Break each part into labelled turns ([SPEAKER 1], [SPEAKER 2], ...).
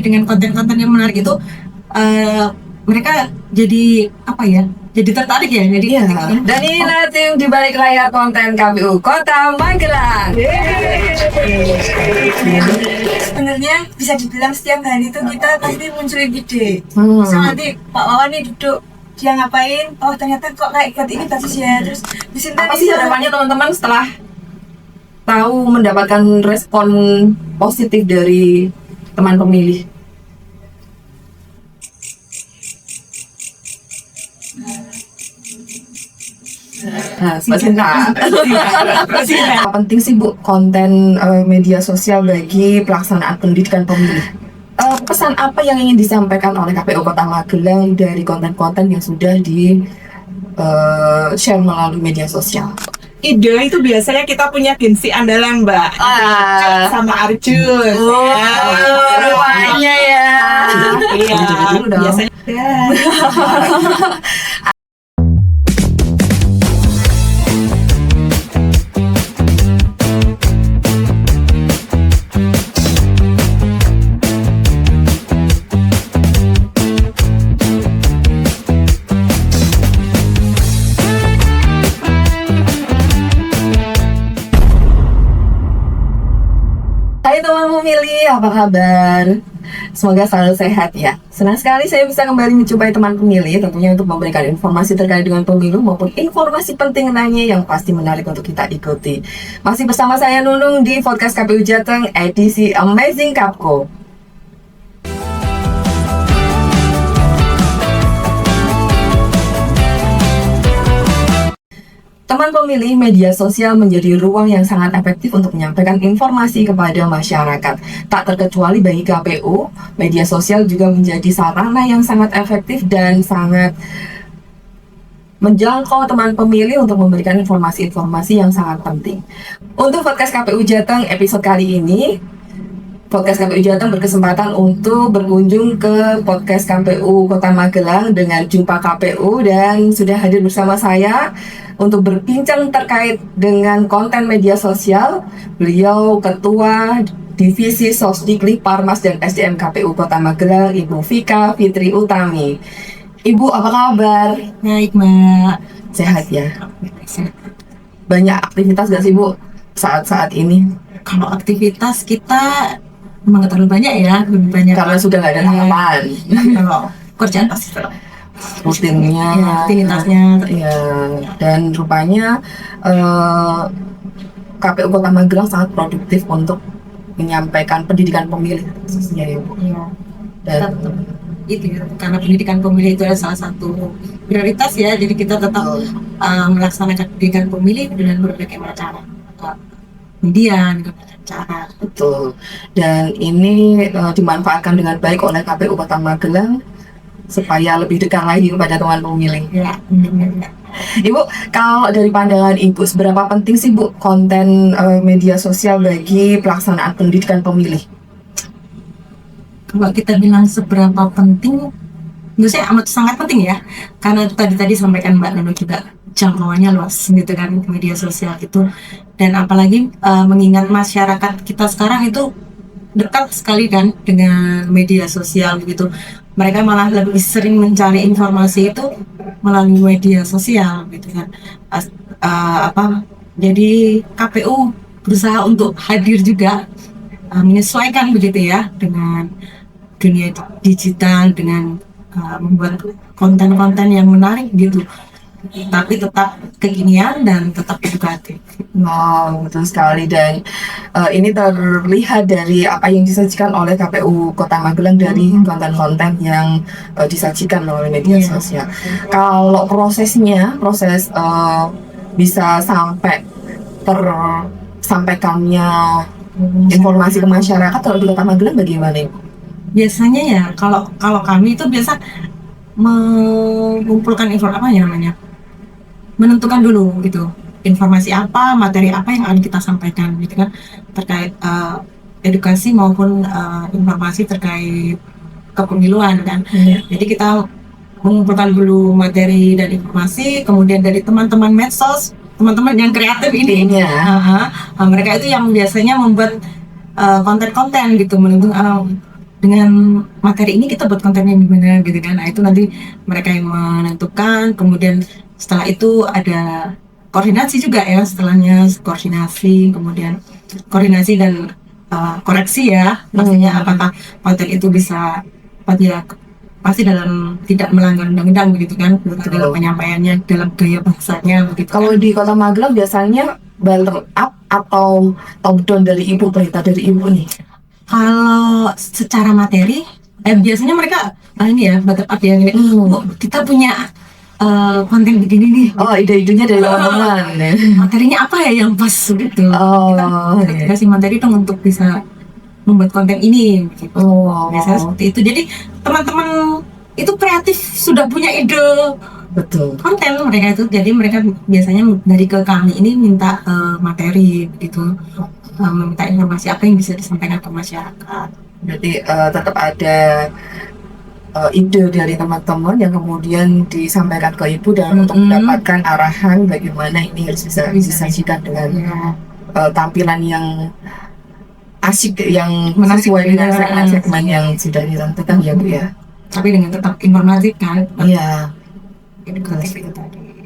[SPEAKER 1] dengan konten-konten yang menarik itu mereka jadi apa ya? Jadi tertarik ya. Jadi
[SPEAKER 2] Dan inilah tim di balik layar konten KPU Kota Magelang.
[SPEAKER 3] Sebenarnya bisa dibilang setiap hari itu kita pasti muncul ide. So nanti Pak Wawan nih duduk, dia ngapain? Oh ternyata kok kayak ikut ini bagus ya. Terus di sini
[SPEAKER 2] Apa sih harapannya teman-teman setelah tahu mendapatkan respon positif dari teman pemilih? Nah, singkat. Apa penting sih Bu konten media sosial bagi pelaksanaan pendidikan pemilih? Pesan apa yang ingin disampaikan oleh KPU Kota Magelang dari konten-konten yang sudah di share melalui media sosial?
[SPEAKER 4] Ide itu biasanya kita punya gengsi andalan Mbak, sama Arjun.
[SPEAKER 2] Rupanya ya.
[SPEAKER 4] Iya, biasanya.
[SPEAKER 2] Hai teman pemilih, apa kabar? Semoga selalu sehat ya. Senang sekali saya bisa kembali menjumpai teman pemilih, tentunya untuk memberikan informasi terkait dengan pemilu maupun informasi penting lainnya yang pasti menarik untuk kita ikuti. Masih bersama saya Nunung di podcast KPU Jateng edisi Amazing Kapko. Teman pemilih, media sosial menjadi ruang yang sangat efektif untuk menyampaikan informasi kepada masyarakat. Tak terkecuali bagi KPU, media sosial juga menjadi sarana yang sangat efektif dan sangat menjangkau teman pemilih untuk memberikan informasi-informasi yang sangat penting. Untuk podcast KPU Jateng episode kali ini, podcast KPU Jateng berkesempatan untuk berkunjung ke podcast KPU Kota Magelang dengan Jumpa KPU dan sudah hadir bersama saya untuk berbincang terkait dengan konten media sosial. Beliau Ketua Divisi Sosdiklik Parmas dan SDM KPU Kota Magelang, Ibu Vika Fitri Utami. Ibu, apa kabar?
[SPEAKER 1] Baik, Mbak.
[SPEAKER 2] Sehat ya? Banyak aktivitas gak sih Bu saat-saat ini?
[SPEAKER 1] Kalau aktivitas kita memang terlalu banyak ya, lebih banyak
[SPEAKER 2] Karena sudah gak ada tahapan.
[SPEAKER 1] kalau kerjaan pasti tetap
[SPEAKER 2] Rutinnya,
[SPEAKER 1] rutinitasnya.
[SPEAKER 2] ya, dan rupanya KPU Kota Magelang sangat produktif untuk menyampaikan pendidikan pemilih khususnya ya Bu.
[SPEAKER 1] Iya.
[SPEAKER 2] Dan
[SPEAKER 1] Itu ya, karena pendidikan pemilih itu adalah salah satu prioritas ya, jadi kita tetap melaksanakan pendidikan pemilih dengan berbagai macam cara, kemudian cara.
[SPEAKER 2] betul. Dan ini dimanfaatkan dengan baik oleh KPU Kota Magelang supaya lebih dekat lagi kepada teman pemilih.
[SPEAKER 1] Ya,
[SPEAKER 2] Ibu, kalau dari pandangan Ibu, seberapa penting sih Bu konten media sosial bagi pelaksanaan pendidikan pemilih?
[SPEAKER 1] kalau kita bilang seberapa penting, menurut saya amat sangat penting ya, karena tadi sampaikan Mbak Nunu juga jangkauannya luas gitu kan media sosial itu, dan apalagi mengingat masyarakat kita sekarang itu dekat sekali kan dengan media sosial gitu. Mereka malah lebih sering mencari informasi itu melalui media sosial gitu kan. Jadi KPU berusaha untuk hadir juga, menyesuaikan begitu ya dengan dunia digital, dengan membuat konten-konten yang menarik gitu, tapi tetap kekinian dan tetap edukatif.
[SPEAKER 2] Wow, betul sekali. Dan ini terlihat dari apa yang disajikan oleh KPU Kota Magelang dari konten-konten yang disajikan melalui media sosial. Kalau proses bisa sampai tersampaikannya informasi ke masyarakat kalau di Kota Magelang bagaimana Ibu?
[SPEAKER 1] Biasanya ya kalau kami itu biasa mengumpulkan menentukan dulu gitu informasi apa, materi apa yang akan kita sampaikan gitu kan, terkait edukasi maupun informasi terkait kepemiluan kan. Jadi kita mengumpulkan dulu materi dan informasi, kemudian dari teman-teman medsos, teman-teman yang kreatif ini, mereka itu yang biasanya membuat konten-konten gitu, dengan materi ini kita buat kontennya gimana gitu kan. Nah itu nanti mereka yang menentukan, kemudian setelah itu ada koordinasi juga ya, setelahnya koordinasi, kemudian koordinasi dan koreksi ya, maksudnya apakah konten itu bisa ya pasti dalam tidak melanggar undang-undang begitu kan, dalam penyampaiannya, dalam gaya bahasanya begitu.
[SPEAKER 2] Kalau di Kota Magelang biasanya bottom up atau top down dari ibu, berita dari ibu nih?
[SPEAKER 1] Kalau secara materi, biasanya mereka ini ya bottom up ya, "Oh, kita punya konten begini nih."
[SPEAKER 2] Oh, ide-idenya dari teman-teman.
[SPEAKER 1] Materinya apa ya yang pas gitu.
[SPEAKER 2] Oh,
[SPEAKER 1] Kita kasih materi dong untuk bisa membuat konten ini gitu. Biasanya seperti itu. Jadi teman-teman itu kreatif, sudah punya ide
[SPEAKER 2] betul.
[SPEAKER 1] konten mereka itu. Jadi mereka biasanya dari ke kami ini minta materi gitu, meminta informasi apa yang bisa disampaikan ke masyarakat.
[SPEAKER 2] Berarti tetap ada ide dari teman-teman yang kemudian disampaikan ke ibu dan untuk mendapatkan arahan bagaimana ini harus bisa disajikan dengan tampilan yang asik, yang sesuai dengan segmen yang sudah ditentukan ya Bu ya.
[SPEAKER 1] Tapi dengan tetap informatif kan.
[SPEAKER 2] Iya.
[SPEAKER 1] Edukasi itu tadi.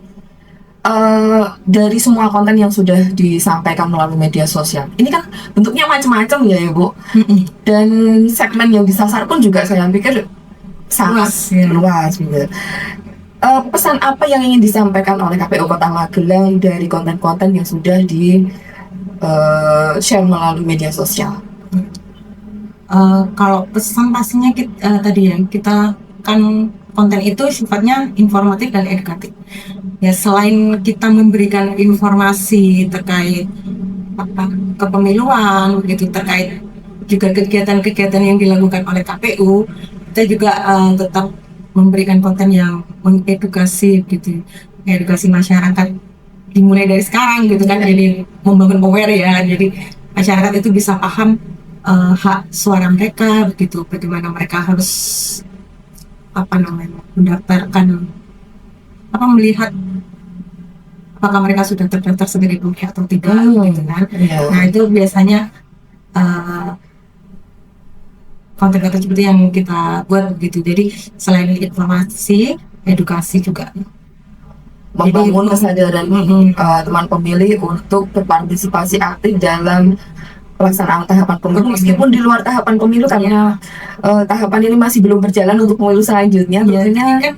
[SPEAKER 2] Dari semua konten yang sudah disampaikan melalui media sosial, ini kan bentuknya macam-macam ya Bu. Dan segmen yang disasar pun juga saya pikir sangat luas gitu. Pesan apa yang ingin disampaikan oleh KPU Kota Magelang dari konten-konten yang sudah di share melalui media sosial?
[SPEAKER 1] Kalau pesan pastinya tadi ya, kita kan konten itu sifatnya informatif dan edukatif. Ya selain kita memberikan informasi terkait kepemiluan begitu, terkait juga kegiatan-kegiatan yang dilakukan oleh KPU, kita juga tetap memberikan konten yang mengedukasi gitu, edukasi masyarakat dimulai dari sekarang gitu kan. Jadi membangun aware ya, jadi masyarakat itu bisa paham hak suara mereka begitu, bagaimana mereka harus mendaftarkan, melihat apakah mereka sudah terdaftar sebagai pemilih atau tidak gitu kan. Nah itu biasanya konten-konten seperti yang kita buat begitu. Jadi selain informasi, edukasi juga
[SPEAKER 2] membangun kesadaran teman pemilih untuk berpartisipasi aktif dalam pelaksanaan tahapan pemilu, meskipun di luar tahapan pemilu karena tahapan ini masih belum berjalan untuk pemilu selanjutnya.
[SPEAKER 1] Tentunya kan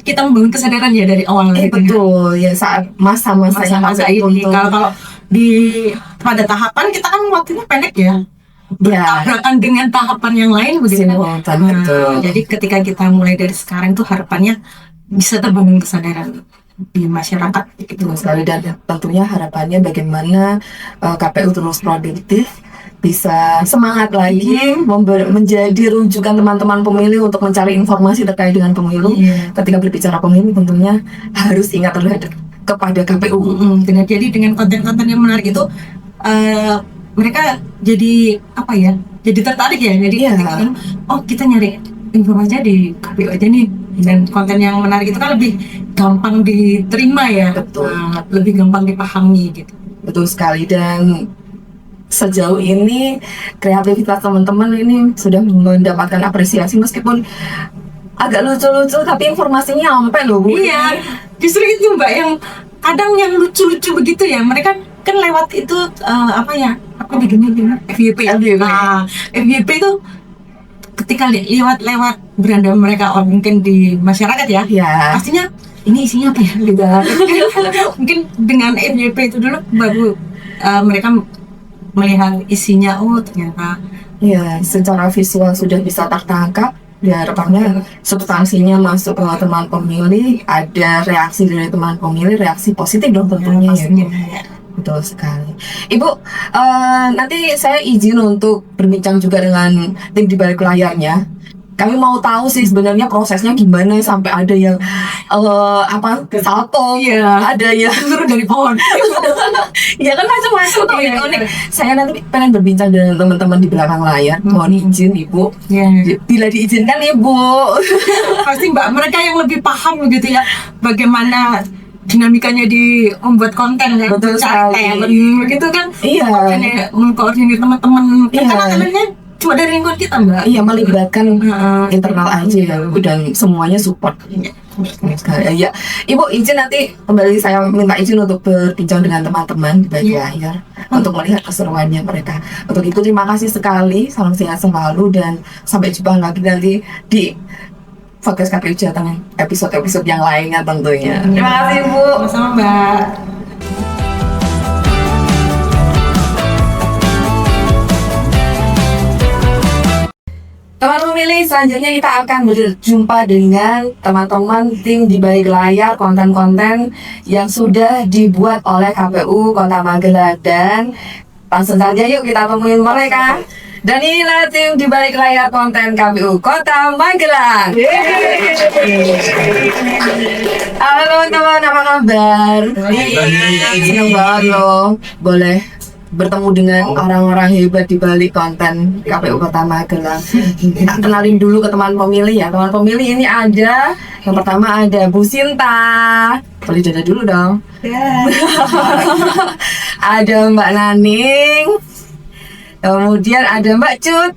[SPEAKER 1] kita membangun kesadaran ya dari awal.
[SPEAKER 2] Betul ya, saat masa-masa
[SPEAKER 1] ini. Kalau pada tahapan kita kan waktunya pendek ya, bertabrakan dengan tahapan yang lain begitu. Jadi ketika kita mulai dari sekarang tuh harapannya bisa terbangun kesadaran di masyarakat gitu
[SPEAKER 2] sekali. Dan tentunya harapannya bagaimana KPU terus produktif, bisa semangat lagi menjadi rujukan teman-teman pemilih untuk mencari informasi terkait dengan pemilu. Ketika berbicara pemilu tentunya harus ingat terhadap kepada KPU.
[SPEAKER 1] Dengan konten-konten yang menarik itu mereka jadi jadi tertarik ya. Jadi kita nyari informasinya di KPU aja nih, dan konten yang menarik itu kan lebih gampang diterima ya.
[SPEAKER 2] Betul.
[SPEAKER 1] Lebih gampang dipahami gitu.
[SPEAKER 2] Betul sekali. Dan sejauh ini kreativitas teman-teman ini sudah mendapatkan apresiasi, meskipun agak lucu-lucu tapi informasinya sampai loh Bu.
[SPEAKER 1] Iya, justru itu Mbak yang kadang yang lucu-lucu begitu ya. Mereka kan lewat itu FYP. FYP itu ketika lewat beranda mereka, mungkin di masyarakat ya, pastinya ini isinya apa ya gitu. Mungkin dengan FYP itu dulu baru mereka melihat isinya, ternyata
[SPEAKER 2] secara visual sudah bisa tertangkap. Harapannya substansinya masuk ke teman pemilih, ada reaksi dari teman pemilih, reaksi positif dong tentunya ya. Betul sekali. Ibu, nanti saya izin untuk berbincang juga dengan tim di balik layarnya. Kami mau tahu sih sebenarnya prosesnya gimana sampai ada yang salto, ada yang
[SPEAKER 1] turun dari pohon.
[SPEAKER 2] Ya kan macam-macam unik. Saya nanti pengen berbincang dengan teman-teman di belakang layar. Mohon izin Ibu. Bila diizinkan Ibu.
[SPEAKER 1] Pasti Mbak, mereka yang lebih paham gitu ya, bagaimana dinamikanya di membuat konten kan.
[SPEAKER 2] Betul sekali.
[SPEAKER 1] Begitu kan.
[SPEAKER 2] Iya.
[SPEAKER 1] Mengkoordinir teman-teman. Karena temannya cuma dari lingkungan kita Mbak.
[SPEAKER 2] Iya, melibatkan internal aja ya, dan semuanya support. Ya, Ibu izin nanti kembali saya minta izin untuk berbincang dengan teman-teman di balik layar untuk melihat keseruannya mereka. Untuk itu terima kasih sekali, salam sehat selalu dan sampai jumpa lagi nanti di podcast KPU Jateng episode-episode yang lainnya tentunya. Terima kasih Ibu.
[SPEAKER 1] Sama-sama Mbak.
[SPEAKER 2] Teman pemilih, selanjutnya kita akan berjumpa dengan teman-teman tim di balik layar konten-konten yang sudah dibuat oleh KPU Kota Magelang, dan langsung saja yuk kita temuin mereka. Dan inilah tim di balik layar konten KPU Kota Magelang. Halo teman-teman, apa kabar? Senang banget loh boleh bertemu dengan orang-orang hebat di balik konten KPU Kota Magelang. Kita kenalin dulu ke teman pemilih ya. Teman pemilih ini ada, yang pertama ada Bu Sinta. Boleh dada dulu dong. Ada Mbak Naning. Kemudian ada Mbak Cut.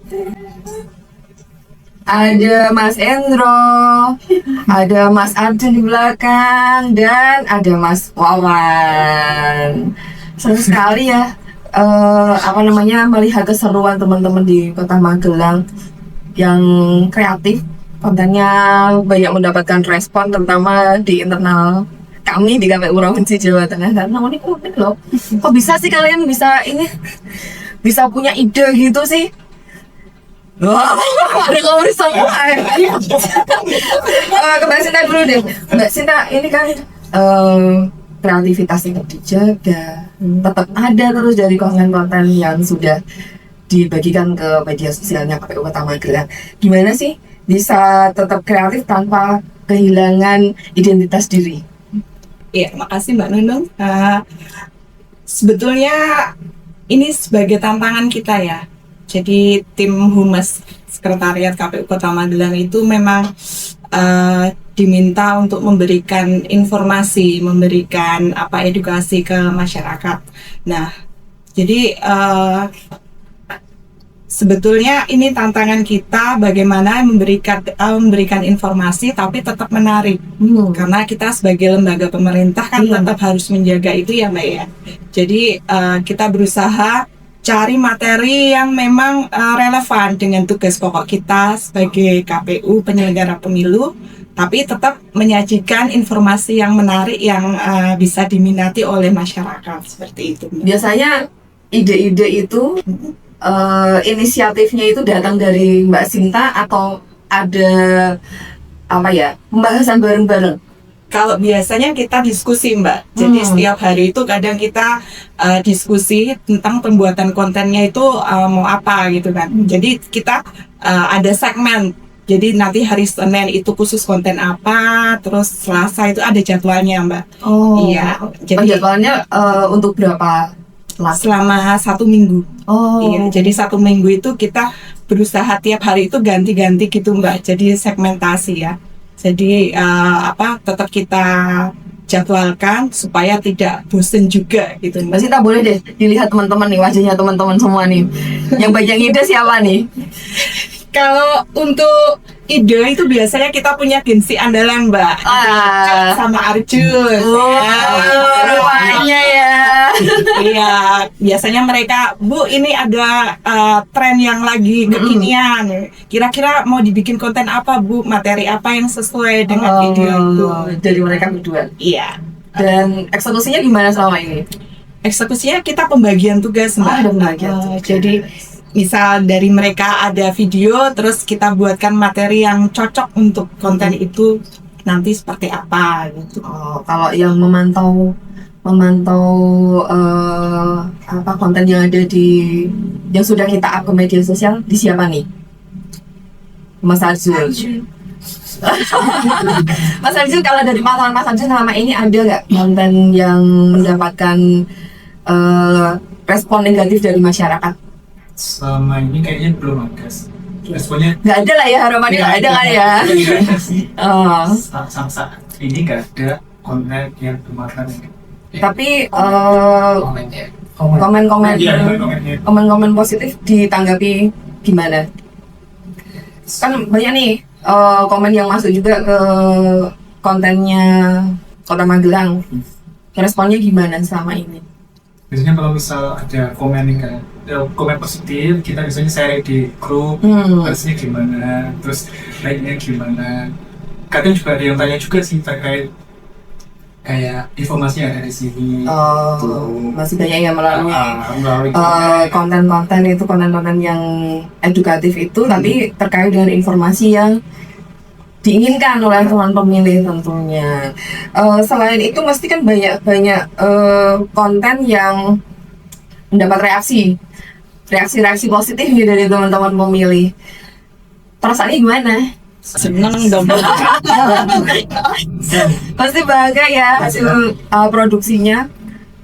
[SPEAKER 2] Ada Mas Endro. Ada Mas Arjun di belakang. Dan ada Mas Wawan. Seru sekali ya. Melihat keseruan teman-teman di Kota Magelang yang kreatif, kontennya banyak mendapatkan respon, terutama di internal kami di KPU Provinsi Jawa Tengah. Karena unik loh, kok bisa sih kalian bisa punya ide gitu sih? Wah, ada kamu semua. Ke Mbak Sinta dulu deh. Mbak Sinta, ini kan kreativitas tetap dijaga, tetap ada terus dari konten-konten yang sudah dibagikan ke media sosialnya KPU Kota Magelang. Gimana sih bisa tetap kreatif tanpa kehilangan identitas diri?
[SPEAKER 4] Iya, makasih Mbak Nunung. Sebetulnya ini sebagai tantangan kita ya. Jadi tim Humas Sekretariat KPU Kota Magelang itu memang diminta untuk memberikan informasi, memberikan edukasi ke masyarakat. Nah, jadi sebetulnya ini tantangan kita bagaimana memberikan informasi tapi tetap menarik. Karena kita sebagai lembaga pemerintah kan tetap harus menjaga itu ya Mbak ya. Jadi kita berusaha cari materi yang memang relevan dengan tugas pokok kita sebagai KPU penyelenggara pemilu, tapi tetap menyajikan informasi yang menarik yang bisa diminati oleh masyarakat, seperti itu.
[SPEAKER 2] Biasanya ide-ide itu inisiatifnya itu datang dari Mbak Sinta atau ada pembahasan bareng-bareng?
[SPEAKER 4] Kalau biasanya kita diskusi Mbak, jadi setiap hari itu kadang kita diskusi tentang pembuatan kontennya itu mau apa gitu kan. Jadi kita ada segmen, jadi nanti hari Senin itu khusus konten apa, terus Selasa itu ada jadwalnya Mbak. Iya. Jadi
[SPEAKER 2] jadwalnya untuk berapa?
[SPEAKER 4] Selama 1 minggu. Iya, jadi 1 minggu itu kita berusaha tiap hari itu ganti-ganti gitu Mbak, jadi segmentasi ya. Jadi tetap kita jadwalkan supaya tidak bosen juga gitu.
[SPEAKER 2] Mbak Sinta, boleh deh dilihat teman-teman nih, wajahnya teman-teman semua nih. Yang banyak ide siapa nih?
[SPEAKER 4] Kalau untuk ide itu biasanya kita punya gengsi andalan Mbak, sama Arjun.
[SPEAKER 2] Rupanya ya.
[SPEAKER 4] Iya, biasanya mereka, Bu ini ada tren yang lagi kekinian. Kira-kira mau dibikin konten apa Bu? Materi apa yang sesuai dengan video itu?
[SPEAKER 2] Dari mereka berdua.
[SPEAKER 4] Iya.
[SPEAKER 2] Dan eksekusinya gimana selama ini?
[SPEAKER 4] Eksekusinya kita pembagian tugas Mbak. Jadi misal dari mereka ada video, terus kita buatkan materi yang cocok untuk konten itu nanti seperti apa gitu.
[SPEAKER 2] Kalau yang memantau konten yang ada yang sudah kita up ke media sosial di siapa nih? Mas Arjun. Mas Arjun, kalau dari pantauan Mas Arjun selama ini ada nggak konten yang mendapatkan respon negatif dari masyarakat?
[SPEAKER 5] Selama ini kayaknya belum ada. Responnya
[SPEAKER 2] nggak ada lah ya, harapannya nggak ada kan ya?
[SPEAKER 5] Sampai saat ini nggak ada konten yang bermuatan.
[SPEAKER 2] Tapi
[SPEAKER 5] Komen.
[SPEAKER 2] komen-komen positif ditanggapi gimana? Kan banyak nih komen yang masuk juga ke kontennya Kota Magelang. Responnya gimana selama ini?
[SPEAKER 5] Biasanya kalau misal ada komen nih kan, komen positif, kita biasanya share di grup, harusnya gimana, terus like-nya gimana. Kadang juga ada yang tanya juga sih terkait kayak informasi yang ada di sini.
[SPEAKER 2] Masih banyak yang melalui
[SPEAKER 5] melalui
[SPEAKER 2] konten-konten yang edukatif itu, tapi terkait dengan informasi yang diinginkan oleh teman pemilih tentunya. Selain itu mesti kan banyak konten yang mendapat reaksi positif nih dari teman-teman pemilih. Perasaannya gimana?
[SPEAKER 4] Seneng dong.
[SPEAKER 2] Pasti bangga ya hasil produksinya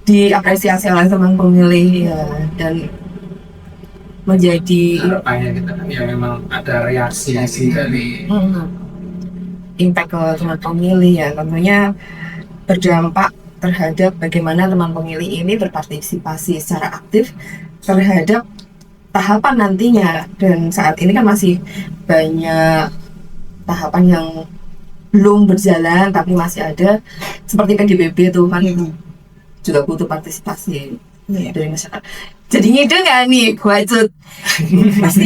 [SPEAKER 2] diapresiasi oleh teman pemilih ya, dan menjadi
[SPEAKER 5] harapannya kita kan ya memang ada reaksi dari
[SPEAKER 2] impact ke teman pemilih ya, tentunya berdampak terhadap bagaimana teman pemilih ini berpartisipasi secara aktif terhadap tahapan nantinya. Dan saat ini kan masih banyak tahapan yang belum berjalan tapi masih ada, seperti PDBB tuh kan juga butuh partisipasi dari masyarakat. Jadi ide nggak nih Wacut? pasti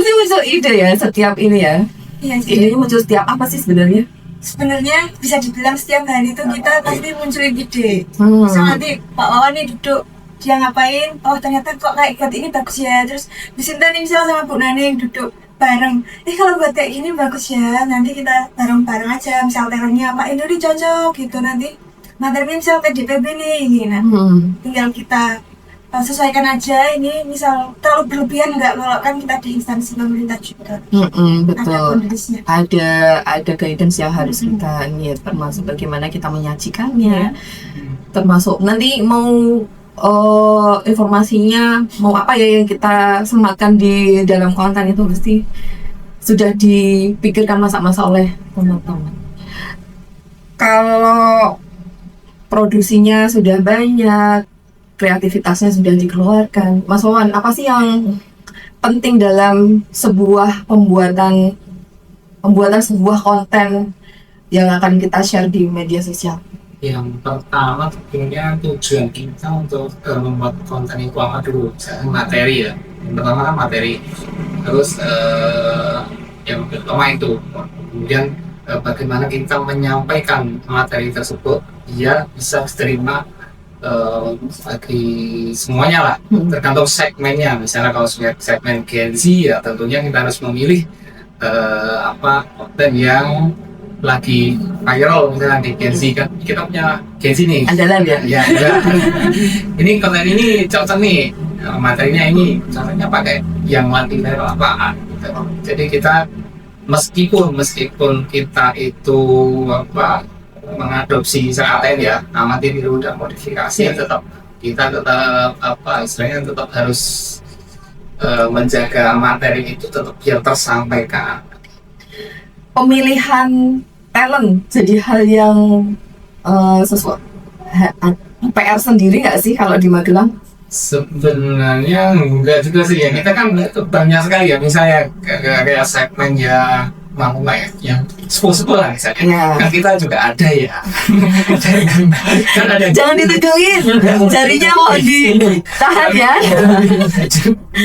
[SPEAKER 2] muncul ide ya setiap ini ya.
[SPEAKER 3] Iya sih.
[SPEAKER 2] Idenya muncul setiap apa sih sebenarnya?
[SPEAKER 3] Sebenarnya bisa dibilang setiap hari itu kita pasti muncul ide.
[SPEAKER 2] Hmm.
[SPEAKER 3] Misal nanti Pak Wawan nih duduk, dia ngapain? Oh ternyata kok kayak ikut ini bagus ya. Terus Bisinta nih misal sama Bu Nani duduk bareng. Kalau buat kayak gini bagus ya. Nanti kita bareng-bareng aja. Misal temanya apa? Ini cocok gitu nanti. Materinya misal PDPB nih ini. Nah, tinggal kita sesuaikan aja. Ini misal terlalu berlebihan nggak, kalau kan kita di instansi pemerintah juga.
[SPEAKER 2] Betul.
[SPEAKER 3] Ada
[SPEAKER 2] Ada guidance yang harus kita ini, termasuk bagaimana kita menyajikannya, termasuk nanti mau informasinya mau apa ya yang kita sematkan di dalam konten itu mesti sudah dipikirkan masa-masa oleh teman-teman. Kalau produksinya sudah banyak, kreativitasnya sudah dikeluarkan, Mas Wawan, apa sih yang penting dalam sebuah pembuatan sebuah konten yang akan kita share di media sosial?
[SPEAKER 5] yang pertama tentunya tujuan kita untuk membuat konten itu apa dulu, misalnya materi ya. Yang pertama kan materi, terus yang pertama itu, kemudian bagaimana kita menyampaikan materi tersebut biar bisa diterima bagi semuanya lah, tergantung segmennya. Misalnya kalau segmen Gen Z ya tentunya kita harus memilih konten yang lagi viral. Misalnya di Gen Z kan kita punya Gen Z nih
[SPEAKER 2] Andalan ya?
[SPEAKER 5] ya. Ini konten ini cocok nih, materinya ini caranya pakai yang lagi viral apaan gitu. Jadi kita meskipun kita itu mengadopsi seraten ya, amati dulu dan modifikasi, tetap istilahnya tetap harus menjaga materi itu tetap biar tersampaikan.
[SPEAKER 2] Pemilihan talent jadi hal yang sesuatu PR sendiri nggak sih kalau di Magelang?
[SPEAKER 5] Sebenarnya enggak juga sih ya, kita kan banyak sekali ya, misalnya kayak segmen ya mau yang sepuh-sepuh lah misalnya, kan kita juga ada ya. Kan ada.
[SPEAKER 2] Jangan ditujungin, jarinya mau ditahan ya.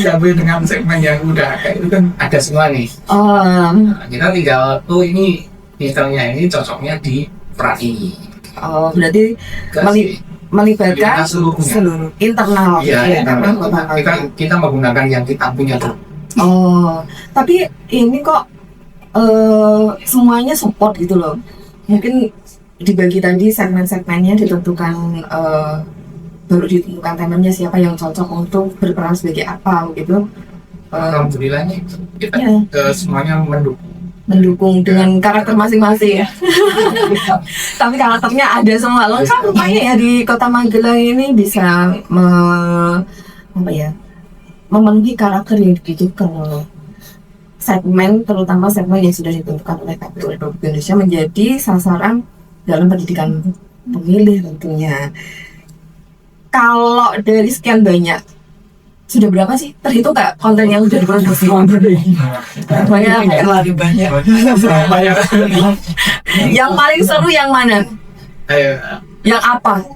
[SPEAKER 5] Tapi dengan segmen yang udah kayak itu kan ada semua nih. Nah, kita tinggal ini misalnya ini cocoknya di peran.
[SPEAKER 2] Berarti melibatkan seluruh internal.
[SPEAKER 5] Iya, kita menggunakan yang kita punya tuh.
[SPEAKER 2] Tapi ini kok semuanya support gitu loh. Mungkin dibagi tadi segmen-segmennya ditentukan, baru ditentukan temennya siapa yang cocok untuk berperan sebagai apa gitu.
[SPEAKER 5] Alhamdulillahnya kita semuanya
[SPEAKER 2] mendukung dengan karakter masing-masing ya. Tapi karakternya ada semua lengkap rupanya ya di Kota Magelang ini, bisa memenuhi karakter yang dibutuhkan oleh segmen, terutama segmen yang sudah ditentukan oleh KPU Republik Indonesia menjadi sasaran dalam pendidikan pemilih tentunya. Kalau dari sekian banyak sudah berapa sih? Terhitung nggak konten yang udah diproduksi? Banyak.
[SPEAKER 4] Terlalu banyak.
[SPEAKER 5] Banyak.
[SPEAKER 2] Yang paling seru yang mana?
[SPEAKER 5] Ayo.
[SPEAKER 2] Yang apa?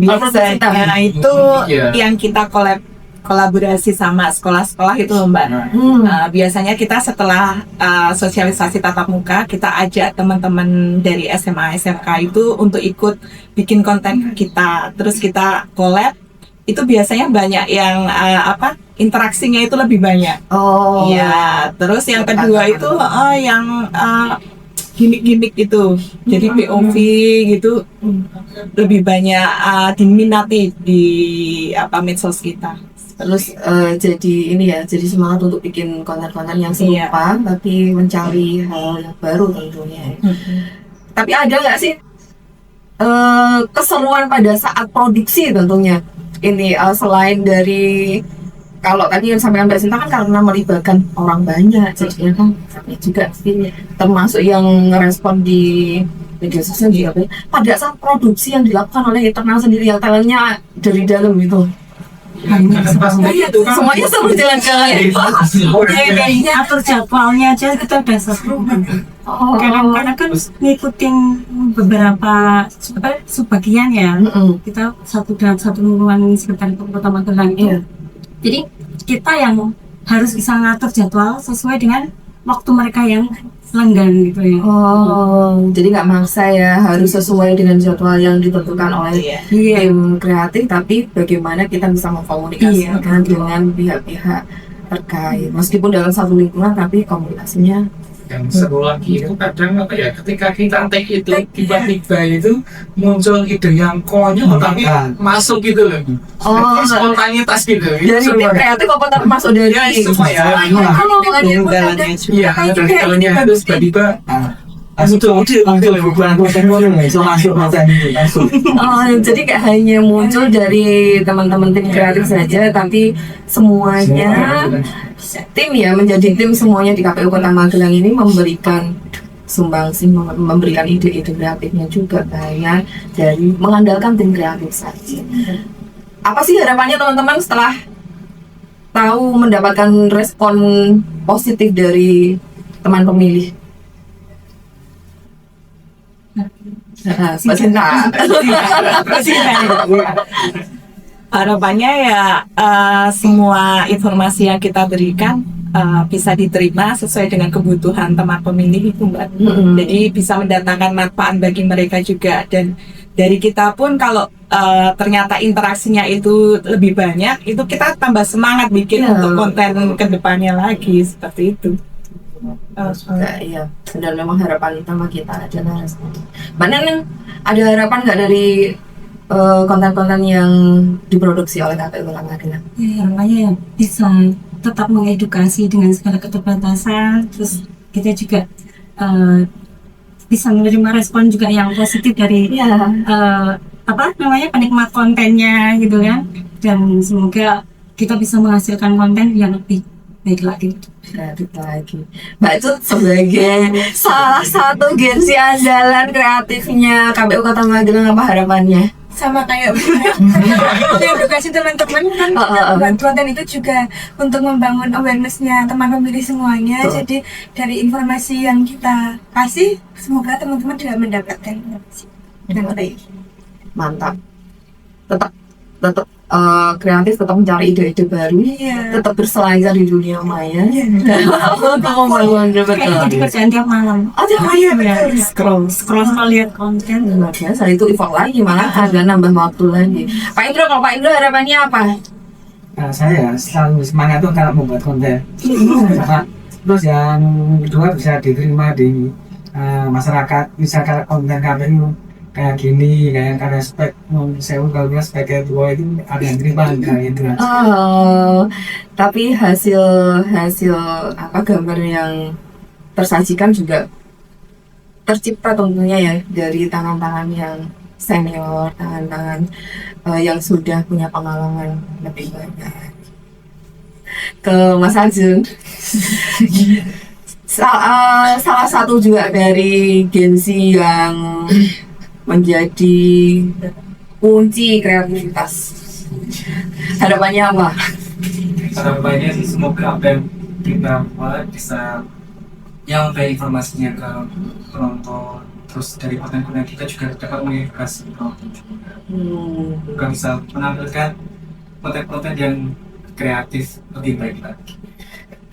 [SPEAKER 4] Biasanya itu
[SPEAKER 5] Iya.
[SPEAKER 4] yang kita kolaborasi sama sekolah-sekolah itu loh, Mbak. Biasanya kita setelah sosialisasi tatap muka, kita ajak teman-teman dari SMA SMK itu untuk ikut bikin konten kita. Terus kita collab. Itu biasanya banyak yang interaksinya itu lebih banyak.
[SPEAKER 2] Oh.
[SPEAKER 4] Iya. Terus yang kedua itu yang gimmick-gimmick gitu. Jadi POV gitu lebih banyak diminati di medsos kita.
[SPEAKER 2] Terus jadi ini ya, jadi semangat untuk bikin konten-konten yang serupa, tapi mencari hal yang baru tentunya. Tapi ada nggak sih keseruan pada saat produksi tentunya? Ini selain dari kalau tadi yang sampaikan Mbak Sinta kan karena melibatkan orang banyak, jadinya kan ini juga sih termasuk yang ngerespon di media sosial juga. Pada saat produksi yang dilakukan oleh internal sendiri yang talentnya dari dalam itu. Semuanya seru jalan-jalan.
[SPEAKER 1] Kayaknya atur jadwalnya aja kita udah seru. Kadang-kadang kan ngikutin beberapa sebagian ya. Kita satu dalam satu lingkungan sekitar Kota Magelang itu. Jadi kita yang harus bisa ngatur jadwal sesuai dengan waktu mereka yang lenggang gitu ya.
[SPEAKER 2] Jadi nggak maksa ya, harus sesuai dengan jadwal yang ditentukan oleh tim kreatif, tapi bagaimana kita bisa mengkomunikasikan dengan pihak-pihak terkait. Meskipun dalam satu lingkungan, tapi komunikasinya.
[SPEAKER 5] Yang seru lagi itu kadang ketika kita take itu tiba-tiba itu muncul ide yang konyol tapi masuk gitu loh. Spontanitas gitu.
[SPEAKER 2] Dari tim kreatif apa termasuk dari
[SPEAKER 5] semua ya.
[SPEAKER 4] Jalannya
[SPEAKER 5] Iya, dari talentnya harus tiba-tiba
[SPEAKER 2] jadi gak hanya muncul dari teman-teman tim kreatif saja, tapi semuanya tim ya, menjadi tim semuanya di KPU Kota Magelang ini memberikan sumbangsi, memberikan ide-ide kreatifnya juga banyak dari mengandalkan tim kreatif saja. Apa sih harapannya teman-teman setelah tahu mendapatkan respon positif dari teman pemilih?
[SPEAKER 4] Harapannya ya semua informasi yang kita berikan bisa diterima sesuai dengan kebutuhan teman pemilih itu, Mbak. Jadi bisa mendatangkan manfaat bagi mereka juga, dan dari kita pun kalau ternyata interaksinya itu lebih banyak, itu kita tambah semangat bikin untuk konten kedepannya lagi seperti itu.
[SPEAKER 2] Iya, dan memang harapan utama kita adalah respon. Mbak Neneng, ada harapan nggak dari konten-konten yang diproduksi oleh KPU Kota Magelang?
[SPEAKER 1] Ya, harapannya ya bisa tetap mengedukasi dengan segala keterbatasan, terus kita juga bisa menerima respon juga yang positif dari penikmat kontennya gitu kan, dan semoga kita bisa menghasilkan konten yang lebih baik lagi.
[SPEAKER 2] Kreatif lagi. Mbak Cut sebagai salah satu gensi andalan kreatifnya KPU Kota Magelang, apa harapannya?
[SPEAKER 3] Sama kayak edukasi teman-teman kan, bantuan dan itu juga untuk membangun awarenessnya teman pemilih semuanya. Jadi dari informasi yang kita kasih, semoga teman-teman juga mendapatkan informasi yang baik.
[SPEAKER 2] Mantap. Tetap kreatif, tetap mencari ide-ide baru, tetap berselancar di dunia maya. Untuk membangun
[SPEAKER 1] Kayak kerjaan tiap malam. Scroll lihat konten.
[SPEAKER 2] Luar biasa, itu effort lagi, malah agak nambah waktu lagi. Pak Indro, kalau Pak Indro harapannya apa?
[SPEAKER 6] Saya selalu semangat tuh kalau membuat konten. Terus yang kedua bisa diterima di masyarakat, misalkan konten KPU kayak gini, kayak karena spek saya kalau spek dua itu ada yang terima kayak gitu.
[SPEAKER 2] Tapi hasil gambar yang tersajikan juga tercipta tentunya ya dari tangan-tangan yang senior, tangan-tangan yang sudah punya pengalaman lebih banyak. Ke Mas Arjun. Salah satu juga dari gensi yang menjadi kunci kreativitas Harapannya apa?
[SPEAKER 6] Harapannya sih semoga apa yang kita buat bisa yang baik informasinya ke penonton, terus dari konten-konten kita juga dapat mengedukasi penonton juga bisa menampilkan konten-konten yang kreatif lebih baik lagi.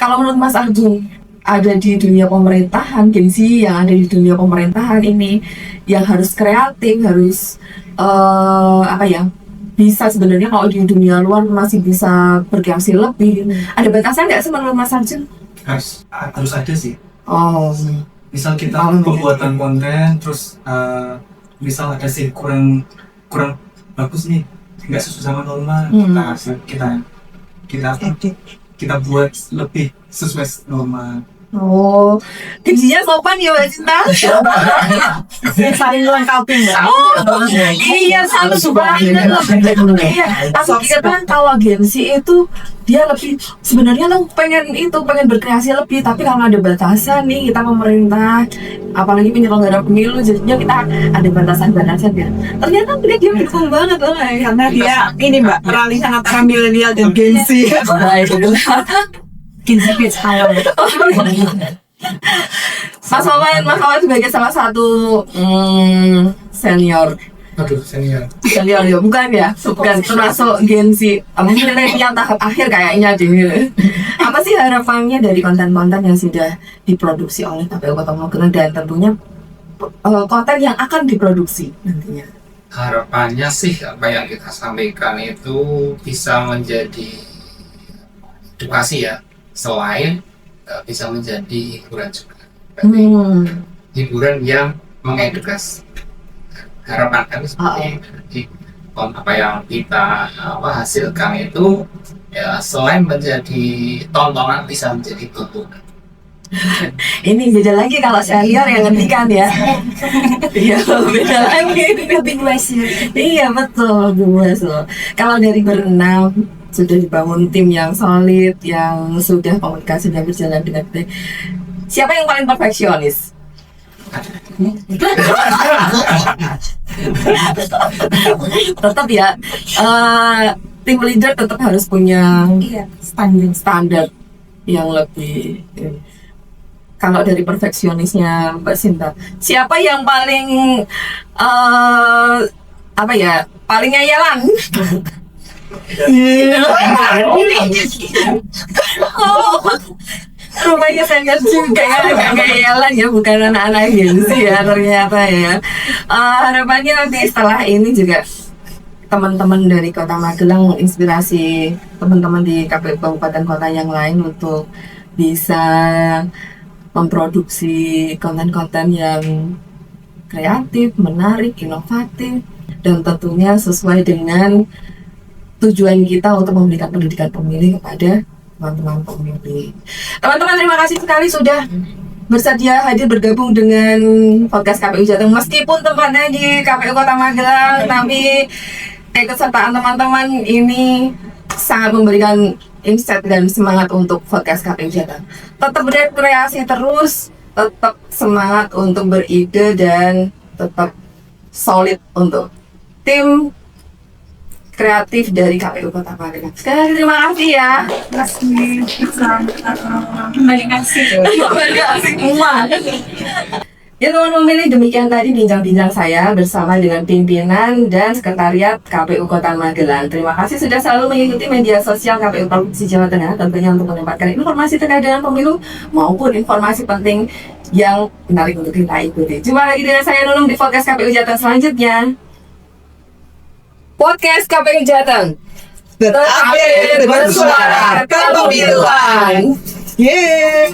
[SPEAKER 2] Kalau menurut Mas Arjun, ada di dunia pemerintahan, Gen Z yang ada di dunia pemerintahan ini yang harus kreatif, harus bisa sebenarnya kalau di dunia luar masih bisa berkreasi lebih. Ada batasan nggak sih menurut Mas Arjun?
[SPEAKER 6] Harus ada sih.
[SPEAKER 2] Oh,
[SPEAKER 6] Misal kita pembuatan konten terus misal ada sih kurang bagus nih, nggak sesuai sama norma, kita buat lebih sesuai norma.
[SPEAKER 2] oh, Gen-nya sopan ya Mbak Cinta.
[SPEAKER 4] Saling lengkapi Mbak.
[SPEAKER 2] Iya, satu banget. Iya, aku kira kalau Gen Z itu dia lebih sebenarnya tuh pengen berkreasi lebih, tapi kalau ada batasan nih kita pemerintah, apalagi penyelenggara pemilu, jadinya kita ada batasan ya. Ternyata dia mendukung banget loh,
[SPEAKER 4] Karena dia ini Mbak, peralihan antara milenial dan Gen Z.
[SPEAKER 2] Mas Wawan sebagai salah satu senior ya, bukan termasuk Gen Z, mungkin yang tahap akhir kayaknya deh. Apa sih harapannya dari konten-konten yang sudah diproduksi oleh KPU Kota Magelang dan tentunya konten yang akan diproduksi nantinya?
[SPEAKER 5] Harapannya sih apa yang kita sampaikan itu bisa menjadi edukasi ya, selain bisa menjadi hiburan juga. Berarti hiburan yang mengedukasi. Harapan kami seperti itu. Apa yang kita hasilkan itu ya selain menjadi tontonan bisa menjadi tontonan.
[SPEAKER 2] Ini beda lagi kalau senior yang ngetikan ya. Iya, beda lagi.
[SPEAKER 3] Lebih luas ya.
[SPEAKER 2] Iya betul, luas loh. Kalau dari berenam sudah dibangun tim yang solid, yang sudah komunikasinya berjalan dengan baik. Siapa yang paling perfeksionis? Tetap ya, tim leader tetap harus punya standar yang lebih. Kalau dari perfeksionisnya Mbak Sinta, siapa yang paling paling ngayalan? Rupanya saya juga ya, agak ngayalan ya, bukan anak-anak Gen Z ya ternyata ya. Harapannya nanti setelah ini juga teman-teman dari Kota Magelang menginspirasi teman-teman di KPU kabupaten kota yang lain untuk bisa memproduksi konten-konten yang kreatif, menarik, inovatif, dan tentunya sesuai dengan tujuan kita untuk memberikan pendidikan pemilih kepada teman-teman pemilih. Teman-teman, terima kasih sekali sudah bersedia hadir bergabung dengan podcast KPU Jateng. Meskipun tempatnya di KPU Kota Magelang, tapi keikutsertaan teman-teman ini sangat memberikan insight dan semangat untuk podcast KPU Jateng. Tetap berkreasi terus, tetap semangat untuk beride dan tetap solid untuk tim kreatif dari KPU Kota Magelang. Sekali lagi terima kasih ya.
[SPEAKER 3] Kembali kasih.
[SPEAKER 2] Ya teman pemilih, demikian tadi bincang-bincang saya bersama dengan pimpinan dan sekretariat KPU Kota Magelang. Terima kasih sudah selalu mengikuti media sosial KPU Provinsi Jawa Tengah, tentunya untuk mendapatkan informasi terkait dengan pemilu maupun informasi penting yang menarik untuk kita ikuti. Jumpa lagi dengan saya Nunung di podcast KPU Jateng selanjutnya. Podcast KPU Jateng terupdate bersuara kepemiluan.
[SPEAKER 4] Yeay.